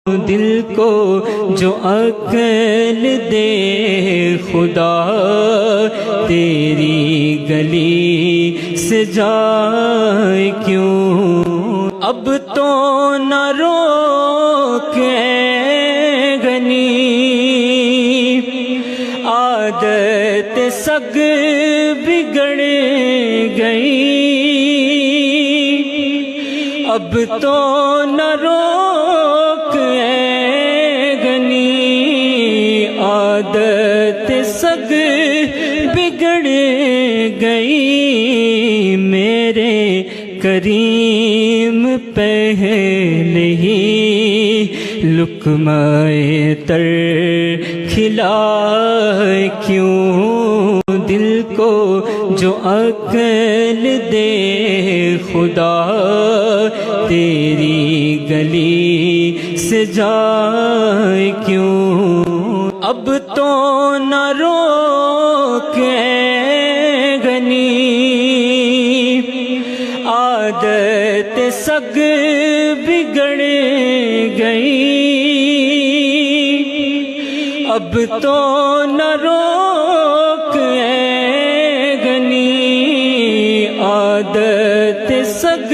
دل کو جو عقل دے خدا، تیری گلی سے جائے کیوں؟ اب تو نہ روکے غنی، عادت سگ بگڑ گئی، اب تو نہ روک غنی، عادت سگ بگڑ گئی، میرے کریم پہلے ہی لقمہ تر کھلائے کیوں؟ دل کو جو عقل دے خدا، تیری گلی سے جائے کیوں؟ اب تو نہ روکے غنی، عادت سگ بگڑ گئی، اب تو نہ روک غنی، عادت سگ